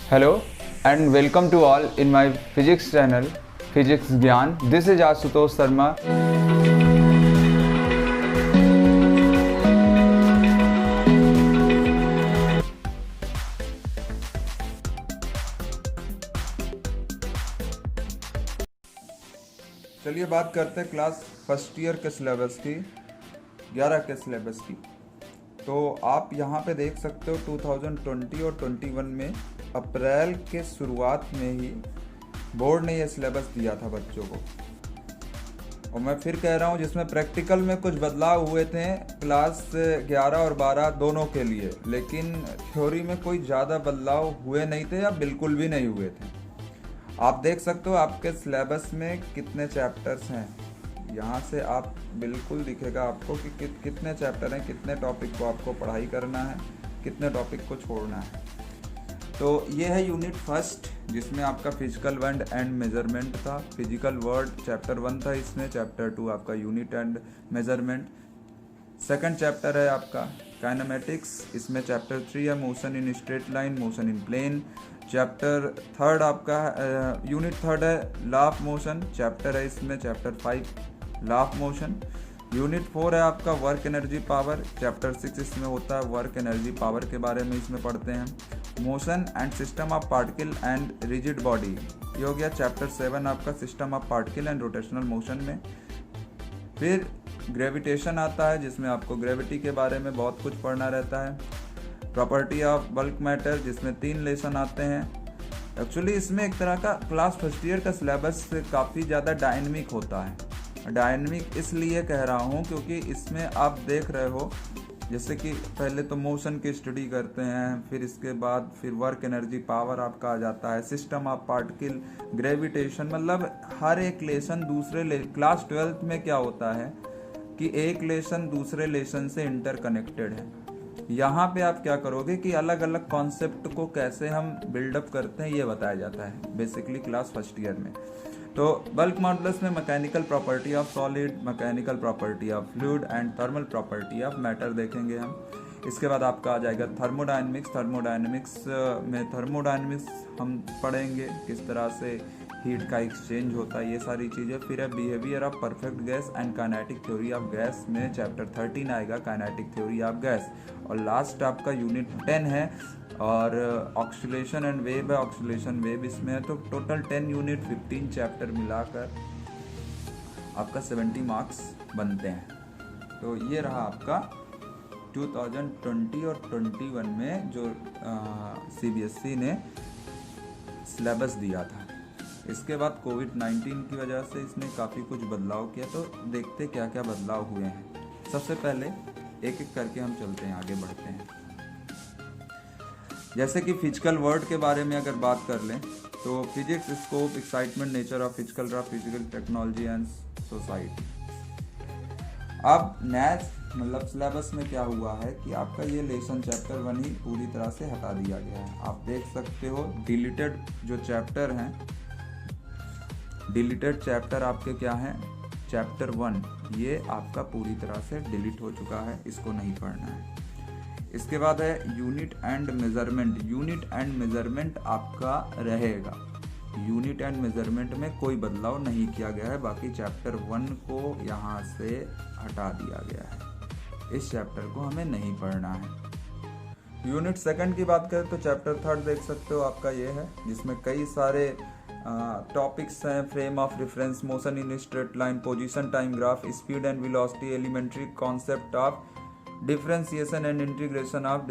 Hello and welcome to all in my physics channel Physics Gyan. This is Ashutosh Sharma. चलिए बात करते हैं class first year के syllabus की, 11 के सिलेबस की। तो आप यहाँ पे देख सकते हो 2020 और 21 में अप्रैल के शुरुआत में ही बोर्ड ने ये सिलेबस दिया था बच्चों को। और मैं फिर कह रहा हूँ जिसमें प्रैक्टिकल में कुछ बदलाव हुए थे क्लास 11 और 12 दोनों के लिए, लेकिन थ्योरी में कोई ज़्यादा बदलाव हुए नहीं थे या बिल्कुल भी नहीं हुए थे। आप देख सकते हो आपके सिलेबस में कितने चैप्टर्स हैं, यहाँ से आप बिल्कुल दिखेगा आपको कि कितने चैप्टर हैं, कितने टॉपिक को आपको पढ़ाई करना है, कितने टॉपिक को छोड़ना है। तो ये है यूनिट फर्स्ट जिसमें आपका फिजिकल वर्ड एंड मेजरमेंट था। फिजिकल वर्ड चैप्टर 1 था, इसमें चैप्टर 2 आपका unit and measurement. Second chapter है आपका काइनेमेटिक्स, इसमें चैप्टर 3 है motion in straight line, motion in plane. Chapter 3 आपका यूनिट 3 है लॉ ऑफ मोशन, चैप्टर है इसमें chapter 5 law of motion. Unit 4 है आपका वर्क एनर्जी पावर, चैप्टर 6 इसमें होता है वर्क एनर्जी पावर के बारे में इसमें पढ़ते हैं। Motion and system of particle and rigid body, ये हो गया चैप्टर 7 आपका system of particle and rotational motion में। फिर ग्रेविटेशन आता है जिसमें आपको ग्रेविटी के बारे में बहुत कुछ पढ़ना रहता है। प्रॉपर्टी ऑफ बल्क मैटर जिसमें 3 लेसन आते हैं। एक्चुअली इसमें एक तरह का क्लास फर्स्ट ईयर का सिलेबस काफ़ी ज़्यादा डायनमिक होता है। डायनमिक इसलिए कह रहा हूँ क्योंकि इसमें आप देख रहे हो जैसे कि पहले तो मोशन की स्टडी करते हैं, फिर इसके बाद फिर वर्क एनर्जी पावर आपका आ जाता है, सिस्टम ऑफ पार्टिकल, ग्रेविटेशन, मतलब हर एक लेसन दूसरे क्लास 12th में क्या होता है कि एक लेसन दूसरे लेसन से इंटरकनेक्टेड है। यहाँ पे आप क्या करोगे कि अलग अलग कॉन्सेप्ट को कैसे हम बिल्डअप करते हैं ये बताया जाता है बेसिकली क्लास फर्स्ट ईयर में। तो बल्क मॉडुलस में mechanical property of solid, mechanical property of fluid and thermal property of matter देखेंगे हम। इसके बाद आपका आ जाएगा थर्मोडायनेमिक्स। थर्मोडायनेमिक्स में थर्मोडायनेमिक्स हम पढ़ेंगे, किस तरह से हीट का एक्सचेंज होता है, ये सारी चीज़ें। फिर है behaviour of perfect gas and kinetic theory of gas में चैप्टर 13 आएगा काइनेटिक थ्योरी ऑफ गैस। और लास्ट आपका यूनिट 10 है और ऑक्सीलेशन एंड वेव है, ऑक्सीलेशन वेव इसमें है। तो टोटल 10 यूनिट 15 चैप्टर मिलाकर आपका 70 मार्क्स बनते हैं। तो ये रहा आपका 2020 और 21 में जो CBSE ने सिलेबस दिया था। इसके बाद कोविड-19 की वजह से इसने काफ़ी कुछ बदलाव किया, तो देखते क्या क्या बदलाव हुए हैं। सबसे पहले एक एक करके हम चलते हैं, आगे बढ़ते हैं। जैसे कि फिजिकल वर्ड के बारे में अगर बात कर लें तो physics, scope, excitement, nature of physical draft, physical technology and society. अब नेक्स्ट मतलब सिलेबस में क्या हुआ है कि आपका ये लेसन चैप्टर 1 ही पूरी तरह से हटा दिया गया है। आप देख सकते हो डिलीटेड जो चैप्टर हैं, डिलीटेड चैप्टर आपके क्या हैं, चैप्टर 1 ये आपका पूरी तरह से डिलीट हो चुका है, इसको नहीं पढ़ना है। इसके बाद है unit and measurement. Unit and measurement आपका रहेगा, यूनिट एंड मेजरमेंट में कोई बदलाव नहीं किया गया है। बाकी चैप्टर 1 को यहाँ से हटा दिया गया है, इस चैप्टर को हमें नहीं पढ़ना है। यूनिट सेकंड की बात करें तो चैप्टर 3 देख सकते हो आपका ये है, जिसमें कई सारे टॉपिक्स हैं। Frame of reference, motion in straight line, position time graph, speed and velocity, elementary concept of differentiation and integration of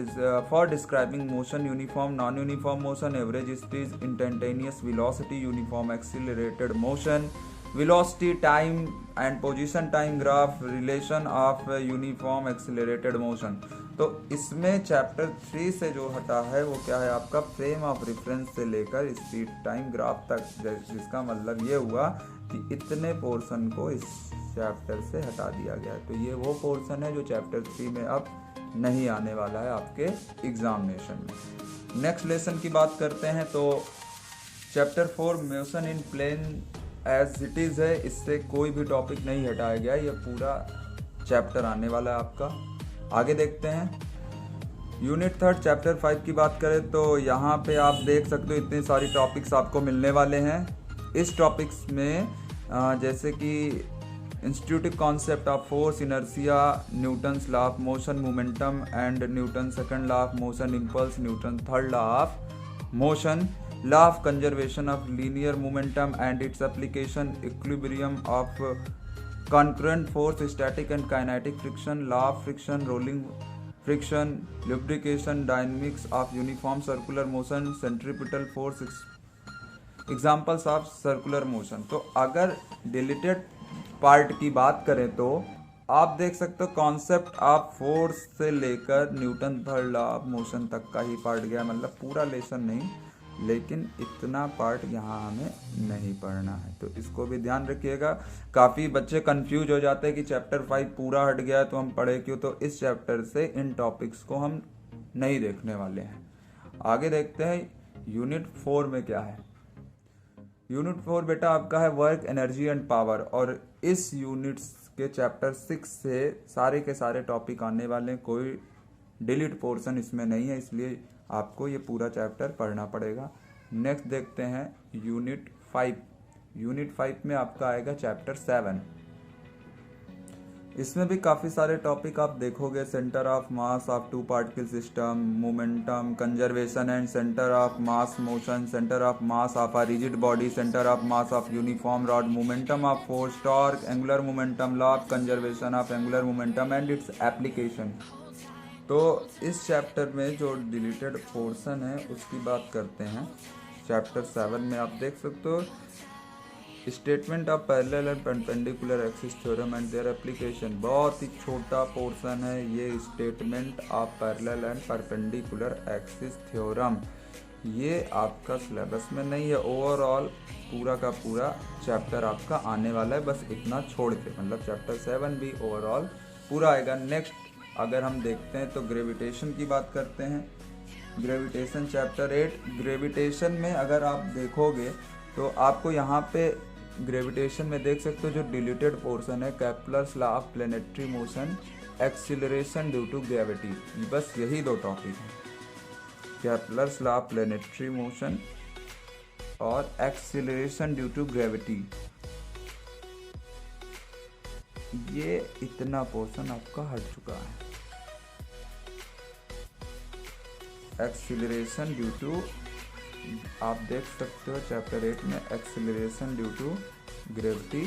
for describing motion, uniform, non-uniform motion, average speed, instantaneous velocity, uniform accelerated motion, velocity, time and position time graph, relation of uniform accelerated motion। तो इसमें chapter 3 से जो हटा है वो क्या है आपका फ्रेम ऑफ रेफरेंस से लेकर स्पीड टाइम ग्राफ तक, जिसका मतलब ये हुआ कि इतने पोर्शन को इस चैप्टर से हटा दिया गया है। तो ये वो पोर्शन है जो चैप्टर 3 में अब नहीं आने वाला है आपके एग्जामिनेशन में। नेक्स्ट लेसन की बात करते हैं तो chapter 4 motion in plane as it is है, इससे कोई भी टॉपिक नहीं हटाया गया, ये पूरा चैप्टर आने वाला है आपका। आगे देखते हैं यूनिट 3 चैप्टर 5 की बात करें तो यहाँ पे आप देख सकते हो इतने सारी टॉपिक्स आपको मिलने वाले हैं। इस टॉपिक्स में जैसे कि institutive concept of force, inertia, Newton's law of motion, momentum and Newton second law of motion, impulse, Newton third law of motion, law of conservation of linear momentum and its application, equilibrium of concurrent force, static and kinetic friction, law of friction, rolling friction, lubrication, dynamics of uniform circular motion, centripetal force, examples of circular motion। तो अगर deleted part की बात करें तो आप देख सकते हो कॉन्सेप्ट ऑफ फोर्स से लेकर Newton third law of motion तक का ही पार्ट गया, मतलब पूरा लेसन नहीं, लेकिन इतना पार्ट यहाँ हमें नहीं पढ़ना है, तो इसको भी ध्यान रखिएगा। काफ़ी बच्चे कंफ्यूज हो जाते हैं कि चैप्टर 5 पूरा हट गया है तो हम पढ़े क्यों, तो इस चैप्टर से इन टॉपिक्स को हम नहीं देखने वाले हैं। आगे देखते हैं यूनिट 4 में क्या है। यूनिट 4 बेटा आपका है वर्क, एनर्जी एंड पावर, और इस यूनिट्स के चैप्टर 6 से सारे के सारे टॉपिक आने वाले हैं, कोई डिलीट पोर्शन इसमें नहीं है, इसलिए आपको ये पूरा चैप्टर पढ़ना पड़ेगा। नेक्स्ट देखते हैं यूनिट 5। यूनिट 5 में आपका आएगा चैप्टर 7। इसमें भी काफ़ी सारे टॉपिक आप देखोगे, centre of mass of two particle system, momentum, conservation and centre of mass motion, centre of mass of a rigid body, centre of mass of uniform rod, momentum of force, torque, angular momentum, law of conservation of angular momentum and its application. तो इस chapter में जो deleted portion है उसकी बात करते हैं। Chapter 7 में आप देख सकते हो statement of parallel and perpendicular axis theorem and their application. बहुत ही छोटा पोर्शन है ये, statement of parallel and perpendicular axis theorem. ये आपका सिलेबस में नहीं है, ओवरऑल पूरा का पूरा चैप्टर आपका आने वाला है, बस इतना छोड़ के, मतलब चैप्टर 7 भी ओवरऑल पूरा आएगा। नेक्स्ट अगर हम देखते हैं तो ग्रेविटेशन की बात करते हैं। Gravitation chapter 8। ग्रेविटेशन में अगर आप देखोगे तो आपको यहाँ पे ग्रेविटेशन में देख सकते हो जो डिलीटेड पोर्शन है, Kepler's law of planetary motion, acceleration due to gravity, बस यही दो टॉपिक हैं, Kepler's law of planetary motion और एक्सीलरेशन ड्यू टू ग्रेविटी। ये इतना पोर्शन आपका हट चुका है। एक्सीलरेशन ड्यू टू, आप देख सकते हो चैप्टर 8 में एक्सीलरेशन ड्यू टू ग्रेविटी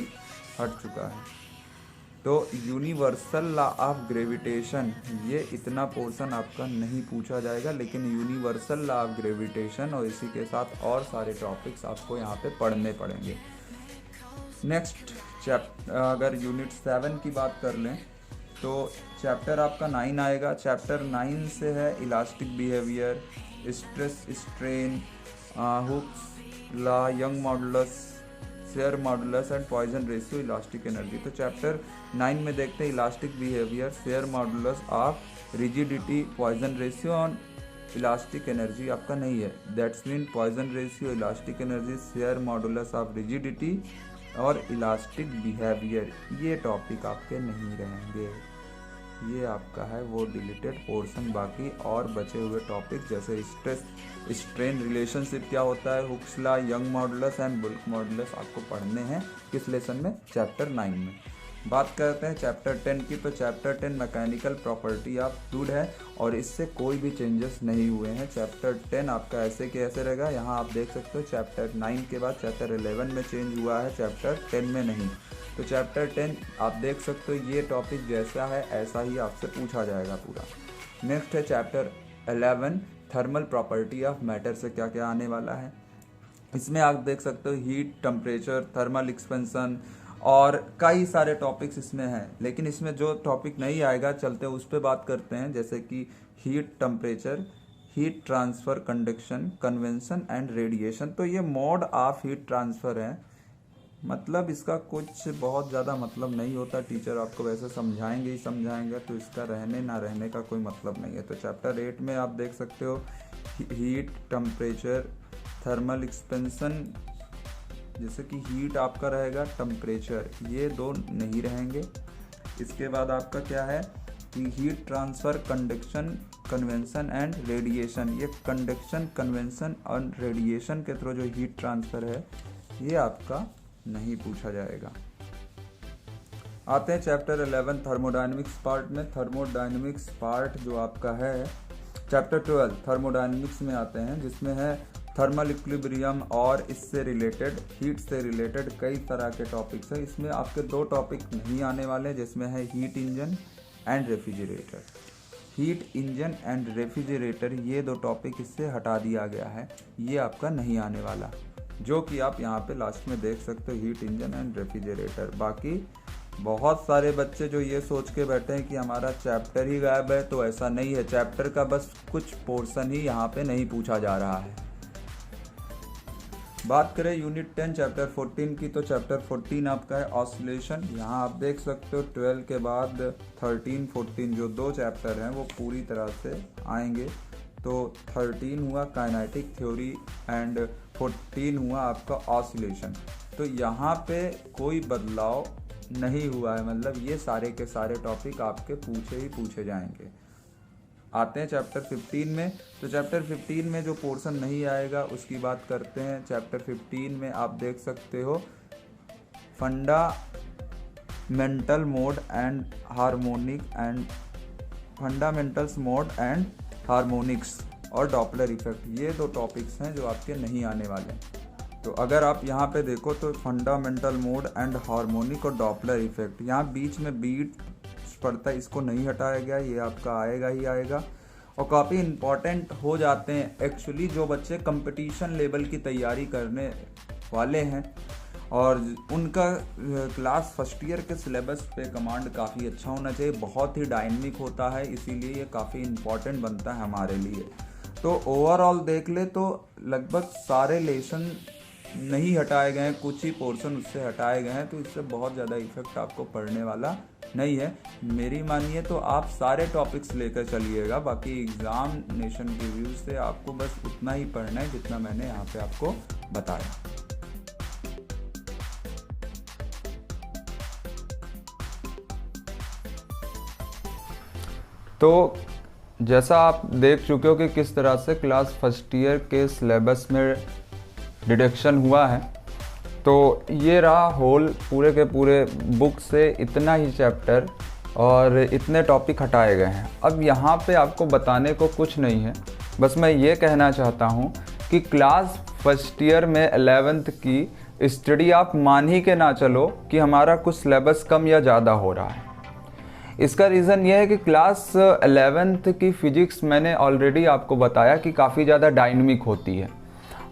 हट चुका है। तो यूनिवर्सल लॉ ऑफ ग्रेविटेशन, ये इतना पोर्शन आपका नहीं पूछा जाएगा, लेकिन यूनिवर्सल लॉ ऑफ ग्रेविटेशन और इसी के साथ और सारे टॉपिक्स आपको यहाँ पे पढ़ने पड़ेंगे। नेक्स्ट अगर यूनिट 7 की बात कर लें तो चैप्टर आपका 9 आएगा। चैप्टर 9 से है elastic behaviour, stress strain, Hooke's law, young modulus, share modulus and Poisson ratio, elastic energy. तो चैप्टर 9 में देखते हैं elastic behaviour, share modulus of rigidity, Poisson ratio और इलास्टिक एनर्जी आपका नहीं है। That's mean Poisson ratio, elastic energy, share modulus of rigidity और elastic behaviour, ये टॉपिक आपके नहीं रहेंगे। ये आपका है वो डिलीटेड पोर्शन। बाकी और बचे हुए टॉपिक जैसे स्ट्रेस स्ट्रेन रिलेशनशिप क्या होता है, Hooke's law, young modulus and bulk modulus आपको पढ़ने हैं किस लेसन में, चैप्टर 9 में। बात करते हैं चैप्टर 10 की। तो chapter 10 mechanical property of fluid है और इससे कोई भी चेंजेस नहीं हुए हैं। चैप्टर 10 आपका ऐसे के ऐसे रहेगा। यहाँ आप देख सकते हो चैप्टर 9 के बाद चैप्टर 11 में चेंज हुआ है, चैप्टर 10 में नहीं। तो चैप्टर 10 आप देख सकते हो ये टॉपिक जैसा है ऐसा ही आपसे पूछा जाएगा पूरा। नेक्स्ट है chapter 11 thermal property of matter से क्या क्या आने वाला है। इसमें आप देख सकते हो हीट, टेम्परेचर, थर्मल एक्सपेंशन और कई सारे टॉपिक्स इसमें हैं। लेकिन इसमें जो टॉपिक नहीं आएगा चलते उस पर बात करते हैं, जैसे कि heat, temperature, heat transfer, conduction, convention and radiation. तो ये मोड ऑफ हीट ट्रांसफ़र है, मतलब इसका कुछ बहुत ज़्यादा मतलब नहीं होता। टीचर आपको वैसे समझाएंगे ही समझाएंगे, तो इसका रहने ना रहने का कोई मतलब नहीं है। तो चैप्टर 8 में आप देख सकते हो हीट, टेम्परेचर, थर्मल एक्सपेंशन, जैसे कि हीट आपका रहेगा, टेम्परेचर ये दो नहीं रहेंगे। इसके बाद आपका क्या है कि heat transfer, conduction, convention and radiation, ये कंडक्शन, कन्वेंशन और रेडिएशन के थ्रू जो हीट ट्रांसफ़र है ये आपका नहीं पूछा जाएगा। आते हैं चैप्टर 11 थर्मोडायनेमिक्स पार्ट में। थर्मोडायनेमिक्स पार्ट जो आपका है चैप्टर 12 थर्मोडायनेमिक्स में आते हैं, जिसमें है थर्मल इक्विलिब्रियम और इससे रिलेटेड, हीट से रिलेटेड कई तरह के टॉपिक्स हैं। इसमें आपके 2 टॉपिक नहीं आने वाले, जिसमें है heat engine and refrigerator. Heat engine and refrigerator ये 2 टॉपिक इससे हटा दिया गया है, ये आपका नहीं आने वाला, जो कि आप यहाँ पे लास्ट में देख सकते हो, हीट इंजन एंड रेफ्रिजरेटर। बाकी बहुत सारे बच्चे जो ये सोच के बैठे हैं कि हमारा चैप्टर ही गायब है, तो ऐसा नहीं है। चैप्टर का बस कुछ पोर्शन ही यहाँ पे नहीं पूछा जा रहा है। बात करें यूनिट 10 चैप्टर 14 की, तो चैप्टर 14 आपका है ऑसिलेशन। यहाँ आप देख सकते हो 12 के बाद 13, 14 जो 2 चैप्टर हैं वो पूरी तरह से आएंगे। तो 13 हुआ काइनेटिक थ्योरी एंड 14 हुआ आपका ऑसिलेशन। तो यहाँ पे कोई बदलाव नहीं हुआ है, मतलब ये सारे के सारे टॉपिक आपके पूछे ही पूछे जाएंगे। आते हैं चैप्टर 15 में। तो चैप्टर 15 में जो पोर्शन नहीं आएगा उसकी बात करते हैं। चैप्टर 15 में आप देख सकते हो fundamental mode and harmonic and fundamentals mode and harmonics और डॉपलर इफेक्ट, ये 2 टॉपिक्स हैं जो आपके नहीं आने वाले। तो अगर आप यहाँ पे देखो तो फंडामेंटल मोड एंड हार्मोनिक और डॉपलर इफेक्ट, यहाँ बीच में बीट पड़ता है, इसको नहीं हटाया गया, ये आपका आएगा ही आएगा। और काफ़ी इम्पॉर्टेंट हो जाते हैं एक्चुअली जो बच्चे कंपटीशन लेवल की तैयारी करने वाले हैं और उनका क्लास फर्स्ट ईयर के सिलेबस पे कमांड काफ़ी अच्छा होना चाहिए, बहुत ही डायनेमिक होता है, इसीलिए ये काफ़ी इम्पॉर्टेंट बनता है हमारे लिए। तो ओवरऑल देख ले तो लगभग सारे लेसन नहीं हटाए गए हैं, कुछ ही पोर्शन उससे हटाए गए हैं, तो इससे बहुत ज़्यादा इफेक्ट आपको पड़ने वाला नहीं है। मेरी मानिए तो आप सारे टॉपिक्स लेकर चलिएगा, बाकी एग्जामिनेशन के व्यू से आपको बस उतना ही पढ़ना है जितना मैंने यहाँ पे आपको बताया। तो जैसा आप देख चुके हो कि किस तरह से क्लास फर्स्ट ईयर के सिलेबस में डिडक्शन हुआ है, तो ये रहा होल पूरे के पूरे बुक से इतना ही चैप्टर और इतने टॉपिक हटाए गए हैं। अब यहाँ पे आपको बताने को कुछ नहीं है, बस मैं ये कहना चाहता हूँ कि क्लास फर्स्ट ईयर में 11th की स्टडी आप मान ही के ना चलो कि हमारा कुछ सिलेबस कम या ज़्यादा हो रहा है। इसका रीज़न ये है कि क्लास 11th की फ़िज़िक्स मैंने ऑलरेडी आपको बताया कि काफ़ी ज़्यादा डायनेमिक होती है,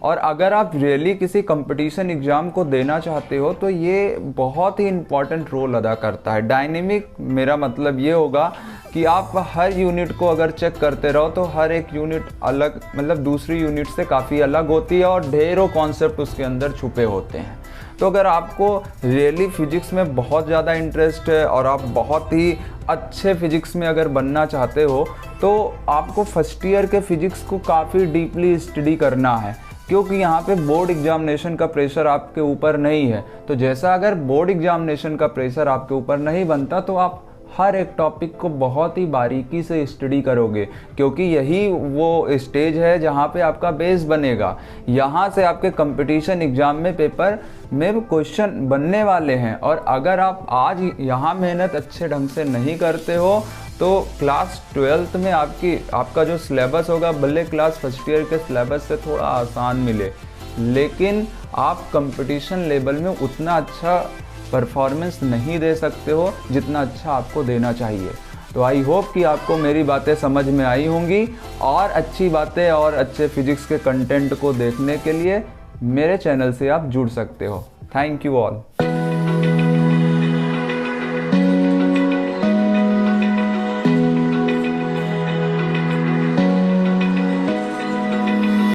और अगर आप रियली किसी कंपटीशन एग्ज़ाम को देना चाहते हो तो ये बहुत ही इम्पॉर्टेंट रोल अदा करता है। डायनेमिक मेरा मतलब ये होगा कि आप हर यूनिट को अगर चेक करते रहो तो हर एक यूनिट अलग, मतलब दूसरी यूनिट से काफ़ी अलग होती है और ढेरों कॉन्सेप्ट उसके अंदर छुपे होते हैं। तो अगर आपको रियली फिजिक्स में बहुत ज़्यादा इंटरेस्ट है और आप बहुत ही अच्छे फिजिक्स में अगर बनना चाहते हो तो आपको फर्स्ट ईयर के फिजिक्स को काफ़ी डीपली स्टडी करना है, क्योंकि यहाँ पे बोर्ड एग्जामिनेशन का प्रेशर आपके ऊपर नहीं है। तो जैसा अगर बोर्ड एग्जामिनेशन का प्रेशर आपके ऊपर नहीं बनता तो आप हर एक टॉपिक को बहुत ही बारीकी से स्टडी करोगे, क्योंकि यही वो स्टेज है जहाँ पे आपका बेस बनेगा। यहाँ से आपके कंपटीशन एग्जाम में पेपर में क्वेश्चन बनने वाले हैं, और अगर आप आज यहाँ मेहनत अच्छे ढंग से नहीं करते हो तो क्लास 12th में आपका जो सिलेबस होगा भले क्लास फर्स्ट ईयर के सिलेबस से थोड़ा आसान मिले, लेकिन आप कंपटीशन लेवल में उतना अच्छा परफॉर्मेंस नहीं दे सकते हो जितना अच्छा आपको देना चाहिए। तो आई होप कि आपको मेरी बातें समझ में आई होंगी, और अच्छी बातें और अच्छे फिजिक्स के कंटेंट को देखने के लिए मेरे चैनल से आप जुड़ सकते हो। Thank you all.